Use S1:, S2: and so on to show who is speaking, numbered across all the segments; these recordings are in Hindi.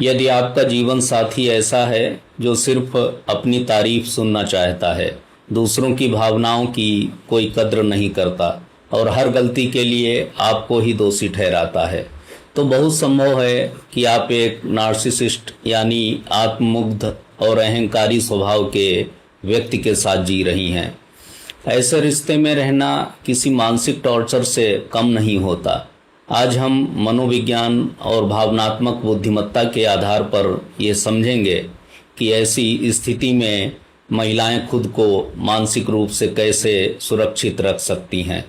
S1: यदि आपका जीवन साथी ऐसा है जो सिर्फ अपनी तारीफ सुनना चाहता है, दूसरों की भावनाओं की कोई कद्र नहीं करता और हर गलती के लिए आपको ही दोषी ठहराता है, तो बहुत संभव है कि आप एक नार्सिसिस्ट यानी आत्ममुग्ध और अहंकारी स्वभाव के व्यक्ति के साथ जी रही हैं। ऐसे रिश्ते में रहना किसी मानसिक टॉर्चर से कम नहीं होता। आज हम मनोविज्ञान और भावनात्मक बुद्धिमत्ता के आधार पर ये समझेंगे कि ऐसी स्थिति में महिलाएं खुद को मानसिक रूप से कैसे सुरक्षित रख सकती हैं।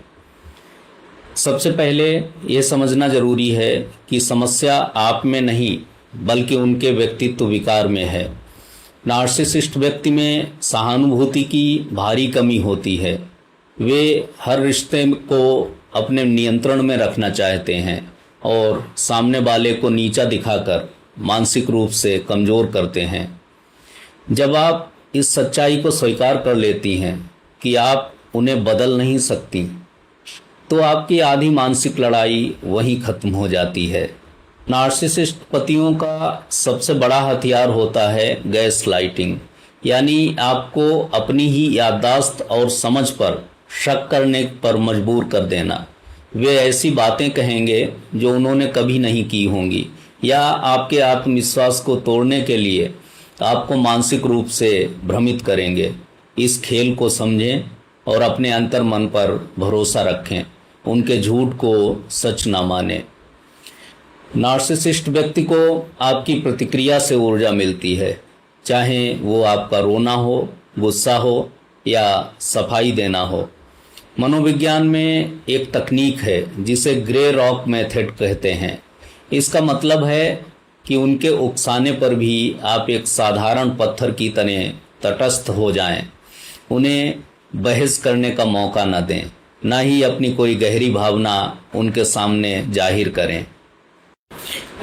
S1: सबसे पहले ये समझना जरूरी है कि समस्या आप में नहीं बल्कि उनके व्यक्तित्व विकार में है। नार्सिसिस्ट व्यक्ति में सहानुभूति की भारी कमी होती है। वे हर रिश्ते को अपने नियंत्रण में रखना चाहते हैं और सामने वाले को नीचा दिखाकर मानसिक रूप से कमज़ोर करते हैं। जब आप इस सच्चाई को स्वीकार कर लेती हैं कि आप उन्हें बदल नहीं सकती, तो आपकी आधी मानसिक लड़ाई वहीं खत्म हो जाती है। नार्सिसिस्ट पतियों का सबसे बड़ा हथियार होता है गैस लाइटिंग, यानी आपको अपनी ही याददाश्त और समझ पर शक करने पर मजबूर कर देना। वे ऐसी बातें कहेंगे जो उन्होंने कभी नहीं की होंगी, या आपके आत्मविश्वास को तोड़ने के लिए आपको मानसिक रूप से भ्रमित करेंगे। इस खेल को समझें और अपने अंतर मन पर भरोसा रखें, उनके झूठ को सच न मानें। नार्सिसिस्ट व्यक्ति को आपकी प्रतिक्रिया से ऊर्जा मिलती है, चाहे वो आपका रोना हो, गुस्सा हो या सफाई देना हो। मनोविज्ञान में एक तकनीक है जिसे ग्रे रॉक मेथड कहते हैं। इसका मतलब है कि उनके उकसाने पर भी आप एक साधारण पत्थर की तरह तटस्थ हो जाएं। उन्हें बहस करने का मौका न दें, न ही अपनी कोई गहरी भावना उनके सामने जाहिर करें।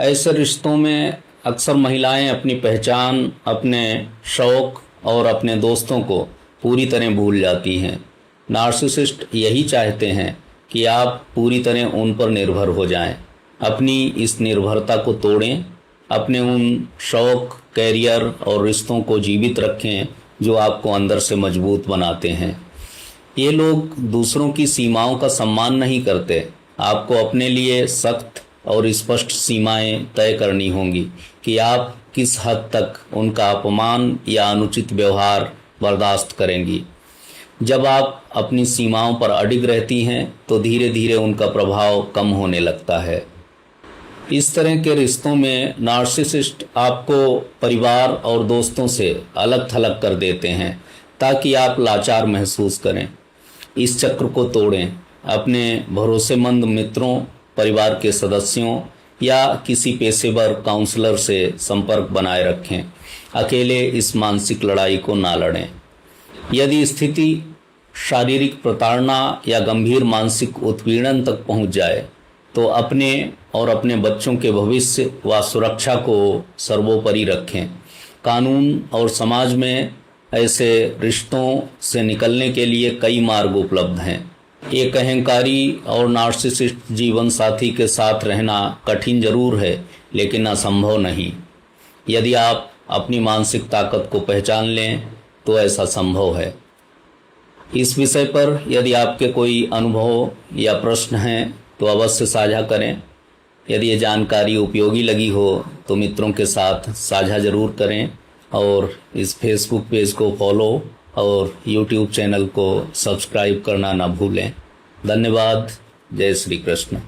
S1: ऐसे रिश्तों में अक्सर महिलाएं अपनी पहचान, अपने शौक और अपने दोस्तों को पूरी तरह भूल जाती हैं। नार्सिसिस्ट यही चाहते हैं कि आप पूरी तरह उन पर निर्भर हो जाएं। अपनी इस निर्भरता को तोड़ें, अपने उन शौक, कैरियर और रिश्तों को जीवित रखें जो आपको अंदर से मजबूत बनाते हैं। ये लोग दूसरों की सीमाओं का सम्मान नहीं करते। आपको अपने लिए सख्त और स्पष्ट सीमाएं तय करनी होंगी कि आप किस हद तक उनका अपमान या अनुचित व्यवहार बर्दाश्त करेंगी। जब आप अपनी सीमाओं पर अडिग रहती हैं तो धीरे धीरे उनका प्रभाव कम होने लगता है। इस तरह के रिश्तों में नार्सिसिस्ट आपको परिवार और दोस्तों से अलग थलग कर देते हैं ताकि आप लाचार महसूस करें। इस चक्र को तोड़ें। अपने भरोसेमंद मित्रों, परिवार के सदस्यों या किसी पेशेवर काउंसलर से संपर्क बनाए रखें। अकेले इस मानसिक लड़ाई को ना लड़ें। यदि स्थिति शारीरिक प्रताड़ना या गंभीर मानसिक उत्पीड़न तक पहुंच जाए तो अपने और अपने बच्चों के भविष्य व सुरक्षा को सर्वोपरि रखें। कानून और समाज में ऐसे रिश्तों से निकलने के लिए कई मार्ग उपलब्ध हैं। एक अहंकारी और नार्सिसिस्ट जीवन साथी के साथ रहना कठिन जरूर है, लेकिन असंभव नहीं। यदि आप अपनी मानसिक ताकत को पहचान लें तो ऐसा संभव है। इस विषय पर यदि आपके कोई अनुभव या प्रश्न हैं तो अवश्य साझा करें। यदि ये जानकारी उपयोगी लगी हो तो मित्रों के साथ साझा जरूर करें और इस फेसबुक पेज को फॉलो और यूट्यूब चैनल को सब्सक्राइब करना ना भूलें। धन्यवाद। जय श्री कृष्ण।